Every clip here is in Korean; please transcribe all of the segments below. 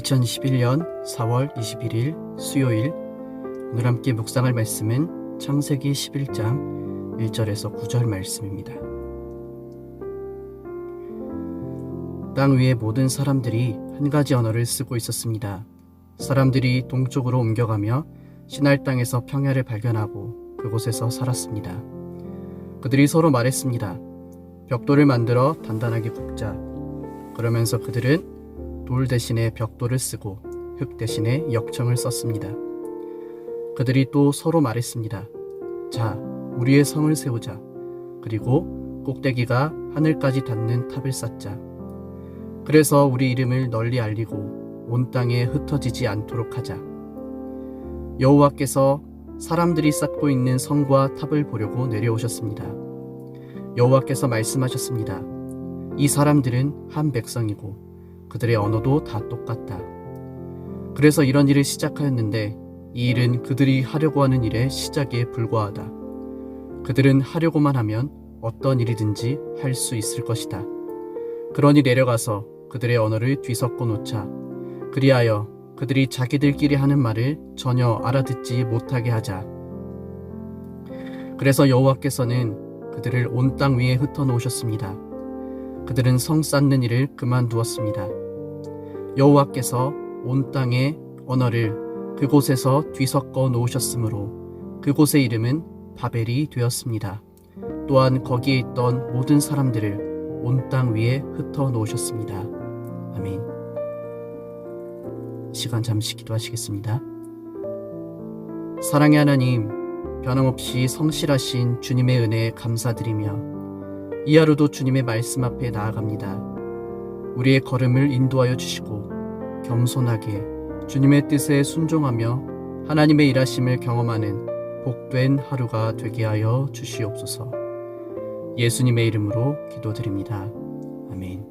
2021년 4월 21일 수요일, 오늘 함께 묵상할 말씀은 창세기 11장 1절에서 9절 말씀입니다. 땅 위의 모든 사람들이 한 가지 언어를 쓰고 있었습니다. 사람들이 동쪽으로 옮겨가며 시날 땅에서 평야를 발견하고 그곳에서 살았습니다. 그들이 서로 말했습니다. 벽돌을 만들어 단단하게 굽자. 그러면서 그들은 돌 대신에 벽돌을 쓰고 흙 대신에 역청을 썼습니다. 그들이 또 서로 말했습니다. 자, 우리의 성을 세우자. 그리고 꼭대기가 하늘까지 닿는 탑을 쌓자. 그래서 우리 이름을 널리 알리고 온 땅에 흩어지지 않도록 하자. 여호와께서 사람들이 쌓고 있는 성과 탑을 보려고 내려오셨습니다. 여호와께서 말씀하셨습니다. 이 사람들은 한 백성이고 그들의 언어도 다 똑같다. 그래서 이런 일을 시작하였는데 이 일은 그들이 하려고 하는 일의 시작에 불과하다. 그들은 하려고만 하면 어떤 일이든지 할 수 있을 것이다. 그러니 내려가서 그들의 언어를 뒤섞어 놓자. 그리하여 그들이 자기들끼리 하는 말을 전혀 알아듣지 못하게 하자. 그래서 여호와께서는 그들을 온 땅 위에 흩어놓으셨습니다. 그들은 성 쌓는 일을 그만두었습니다. 여호와께서 온 땅의 언어를 그곳에서 뒤섞어 놓으셨으므로 그곳의 이름은 바벨이 되었습니다. 또한 거기에 있던 모든 사람들을 온 땅 위에 흩어 놓으셨습니다. 아멘. 시간 잠시 기도하시겠습니다. 사랑의 하나님, 변함없이 성실하신 주님의 은혜에 감사드리며 이 하루도 주님의 말씀 앞에 나아갑니다. 우리의 걸음을 인도하여 주시고 겸손하게 주님의 뜻에 순종하며 하나님의 일하심을 경험하는 복된 하루가 되게 하여 주시옵소서. 예수님의 이름으로 기도드립니다. 아멘.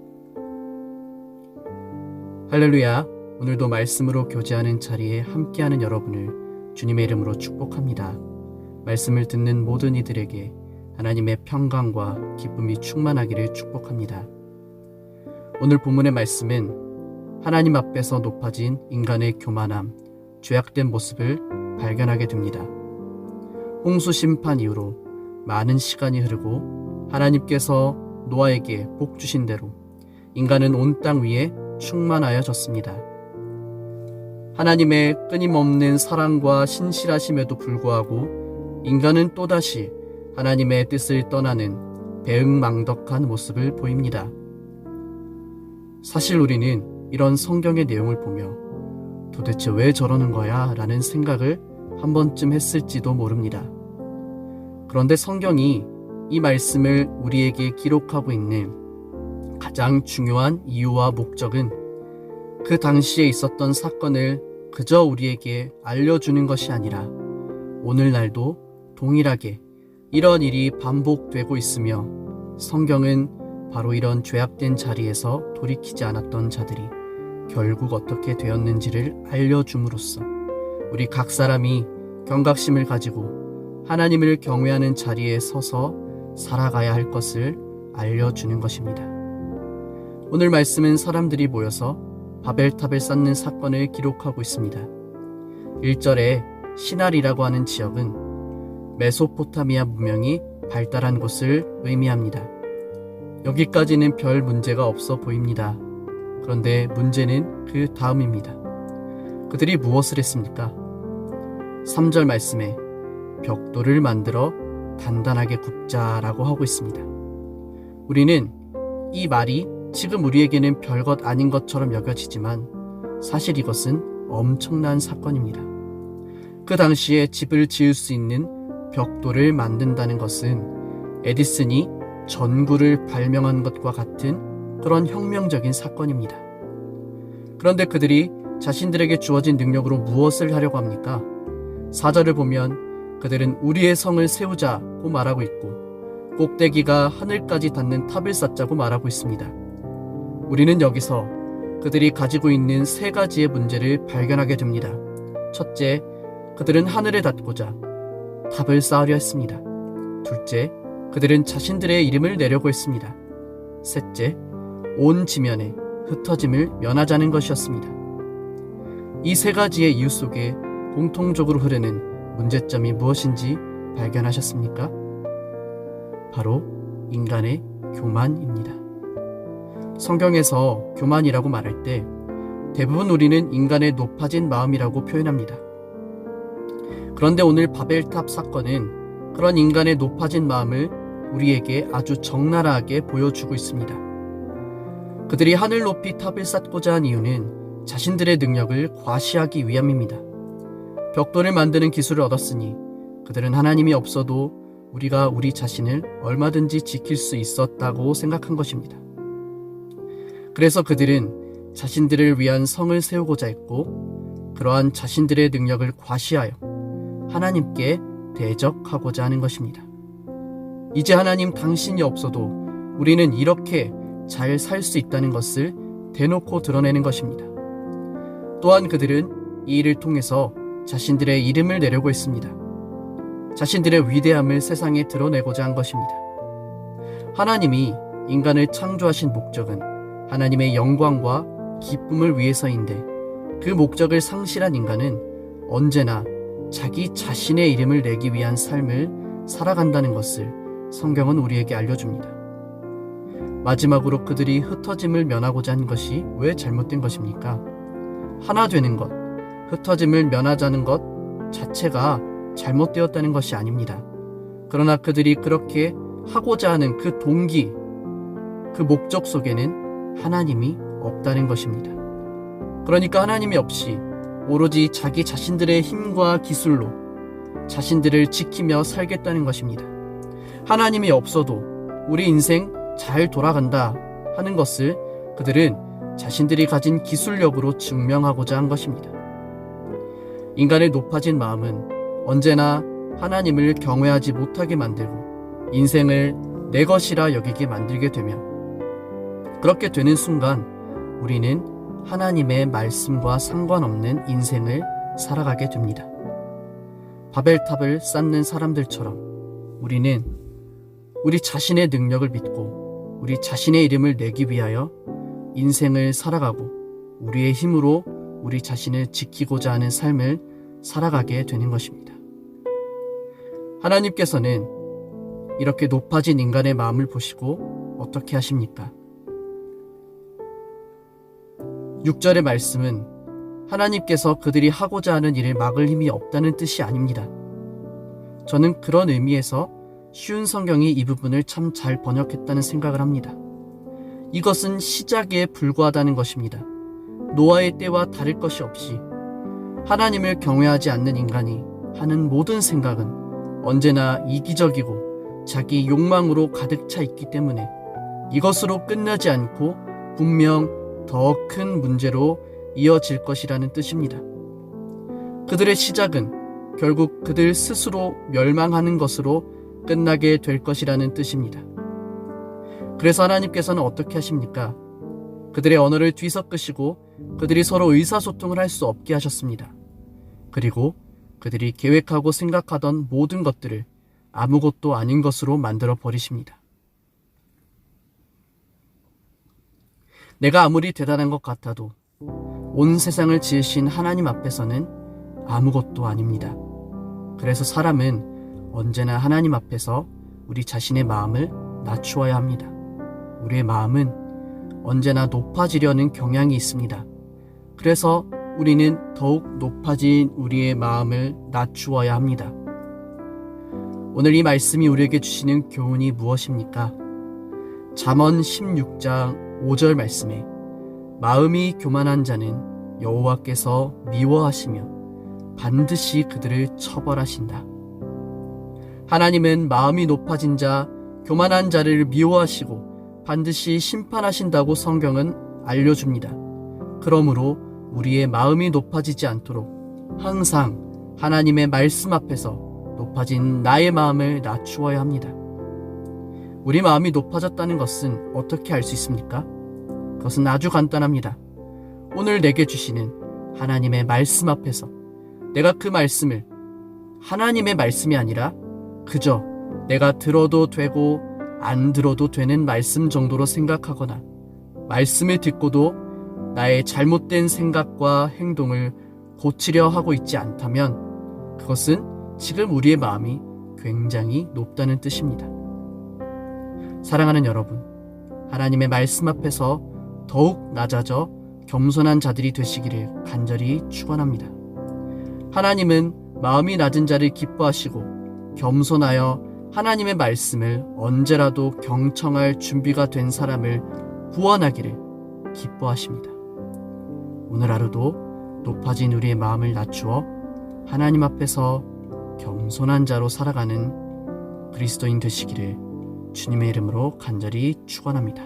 할렐루야. 오늘도 말씀으로 교제하는 자리에 함께하는 여러분을 주님의 이름으로 축복합니다. 말씀을 듣는 모든 이들에게 하나님의 평강과 기쁨이 충만하기를 축복합니다. 오늘 본문의 말씀은 하나님 앞에서 높아진 인간의 교만함, 죄악된 모습을 발견하게 됩니다. 홍수 심판 이후로 많은 시간이 흐르고 하나님께서 노아에게 복 주신 대로 인간은 온 땅 위에 충만하여졌습니다. 하나님의 끊임없는 사랑과 신실하심에도 불구하고 인간은 또다시 하나님의 뜻을 떠나는 배은망덕한 모습을 보입니다. 사실 우리는 이런 성경의 내용을 보며 도대체 왜 저러는 거야? 라는 생각을 한 번쯤 했을지도 모릅니다. 그런데 성경이 이 말씀을 우리에게 기록하고 있는 가장 중요한 이유와 목적은 그 당시에 있었던 사건을 그저 우리에게 알려주는 것이 아니라 오늘날도 동일하게 이런 일이 반복되고 있으며 성경은 바로 이런 죄악된 자리에서 돌이키지 않았던 자들이 결국 어떻게 되었는지를 알려줌으로써 우리 각 사람이 경각심을 가지고 하나님을 경외하는 자리에 서서 살아가야 할 것을 알려주는 것입니다. 오늘 말씀은 사람들이 모여서 바벨탑을 쌓는 사건을 기록하고 있습니다. 1절에 시날이라고 하는 지역은 메소포타미아 문명이 발달한 곳을 의미합니다. 여기까지는 별 문제가 없어 보입니다. 그런데 문제는 그 다음입니다. 그들이 무엇을 했습니까? 3절 말씀에 벽돌을 만들어 단단하게 굽자라고 하고 있습니다. 우리는 이 말이 지금 우리에게는 별것 아닌 것처럼 여겨지지만 사실 이것은 엄청난 사건입니다. 그 당시에 집을 지을 수 있는 벽돌을 만든다는 것은 에디슨이 전구를 발명한 것과 같은 그런 혁명적인 사건입니다. 그런데 그들이 자신들에게 주어진 능력으로 무엇을 하려고 합니까? 4절을 보면 그들은 우리의 성을 세우자고 말하고 있고 꼭대기가 하늘까지 닿는 탑을 쌓자고 말하고 있습니다. 우리는 여기서 그들이 가지고 있는 세 가지의 문제를 발견하게 됩니다. 첫째, 그들은 하늘에 닿고자 탑을 쌓으려 했습니다. 둘째, 그들은 자신들의 이름을 내려고 했습니다. 셋째, 온 지면에 흩어짐을 면하자는 것이었습니다. 이 세 가지의 이유 속에 공통적으로 흐르는 문제점이 무엇인지 발견하셨습니까? 바로 인간의 교만입니다. 성경에서 교만이라고 말할 때 대부분 우리는 인간의 높아진 마음이라고 표현합니다. 그런데 오늘 바벨탑 사건은 그런 인간의 높아진 마음을 우리에게 아주 적나라하게 보여주고 있습니다. 그들이 하늘 높이 탑을 쌓고자 한 이유는 자신들의 능력을 과시하기 위함입니다. 벽돌을 만드는 기술을 얻었으니 그들은 하나님이 없어도 우리가 우리 자신을 얼마든지 지킬 수 있었다고 생각한 것입니다. 그래서 그들은 자신들을 위한 성을 세우고자 했고 그러한 자신들의 능력을 과시하여 하나님께 대적하고자 하는 것입니다. 이제 하나님 당신이 없어도 우리는 이렇게 잘 살 수 있다는 것을 대놓고 드러내는 것입니다. 또한 그들은 이 일을 통해서 자신들의 이름을 내려고 했습니다. 자신들의 위대함을 세상에 드러내고자 한 것입니다. 하나님이 인간을 창조하신 목적은 하나님의 영광과 기쁨을 위해서인데 그 목적을 상실한 인간은 언제나 자기 자신의 이름을 내기 위한 삶을 살아간다는 것을 성경은 우리에게 알려줍니다. 마지막으로 그들이 흩어짐을 면하고자 한 것이 왜 잘못된 것입니까? 하나 되는 것, 흩어짐을 면하자는 것 자체가 잘못되었다는 것이 아닙니다. 그러나 그들이 그렇게 하고자 하는 그 동기, 그 목적 속에는 하나님이 없다는 것입니다. 그러니까 하나님이 없이 오로지 자기 자신들의 힘과 기술로 자신들을 지키며 살겠다는 것입니다. 하나님이 없어도 우리 인생 잘 돌아간다 하는 것을 그들은 자신들이 가진 기술력으로 증명하고자 한 것입니다. 인간의 높아진 마음은 언제나 하나님을 경외하지 못하게 만들고 인생을 내 것이라 여기게 만들게 되며 그렇게 되는 순간 우리는 하나님의 말씀과 상관없는 인생을 살아가게 됩니다. 바벨탑을 쌓는 사람들처럼 우리는 우리 자신의 능력을 믿고 우리 자신의 이름을 내기 위하여 인생을 살아가고 우리의 힘으로 우리 자신을 지키고자 하는 삶을 살아가게 되는 것입니다. 하나님께서는 이렇게 높아진 인간의 마음을 보시고 어떻게 하십니까? 6절의 말씀은 하나님께서 그들이 하고자 하는 일을 막을 힘이 없다는 뜻이 아닙니다. 저는 그런 의미에서 쉬운 성경이 이 부분을 참 잘 번역했다는 생각을 합니다. 이것은 시작에 불과하다는 것입니다. 노아의 때와 다를 것이 없이 하나님을 경외하지 않는 인간이 하는 모든 생각은 언제나 이기적이고 자기 욕망으로 가득 차 있기 때문에 이것으로 끝나지 않고 분명 더 큰 문제로 이어질 것이라는 뜻입니다. 그들의 시작은 결국 그들 스스로 멸망하는 것으로 끝나게 될 것이라는 뜻입니다. 그래서 하나님께서는 어떻게 하십니까? 그들의 언어를 뒤섞으시고 그들이 서로 의사소통을 할 수 없게 하셨습니다. 그리고 그들이 계획하고 생각하던 모든 것들을 아무것도 아닌 것으로 만들어 버리십니다. 내가 아무리 대단한 것 같아도 온 세상을 지으신 하나님 앞에서는 아무것도 아닙니다. 그래서 사람은 언제나 하나님 앞에서 우리 자신의 마음을 낮추어야 합니다. 우리의 마음은 언제나 높아지려는 경향이 있습니다. 그래서 우리는 더욱 높아진 우리의 마음을 낮추어야 합니다. 오늘 이 말씀이 우리에게 주시는 교훈이 무엇입니까? 잠언 16장 5절 말씀에 마음이 교만한 자는 여호와께서 미워하시며 반드시 그들을 처벌하신다. 하나님은 마음이 높아진 자, 교만한 자를 미워하시고 반드시 심판하신다고 성경은 알려줍니다. 그러므로 우리의 마음이 높아지지 않도록 항상 하나님의 말씀 앞에서 높아진 나의 마음을 낮추어야 합니다. 우리 마음이 높아졌다는 것은 어떻게 알 수 있습니까? 그것은 아주 간단합니다. 오늘 내게 주시는 하나님의 말씀 앞에서 내가 그 말씀을 하나님의 말씀이 아니라 그저 내가 들어도 되고 안 들어도 되는 말씀 정도로 생각하거나 말씀을 듣고도 나의 잘못된 생각과 행동을 고치려 하고 있지 않다면 그것은 지금 우리의 마음이 굉장히 높다는 뜻입니다. 사랑하는 여러분, 하나님의 말씀 앞에서 더욱 낮아져 겸손한 자들이 되시기를 간절히 축원합니다. 하나님은 마음이 낮은 자를 기뻐하시고 겸손하여 하나님의 말씀을 언제라도 경청할 준비가 된 사람을 구원하기를 기뻐하십니다. 오늘 하루도 높아진 우리의 마음을 낮추어 하나님 앞에서 겸손한 자로 살아가는 그리스도인 되시기를 주님의 이름으로 간절히 축원합니다.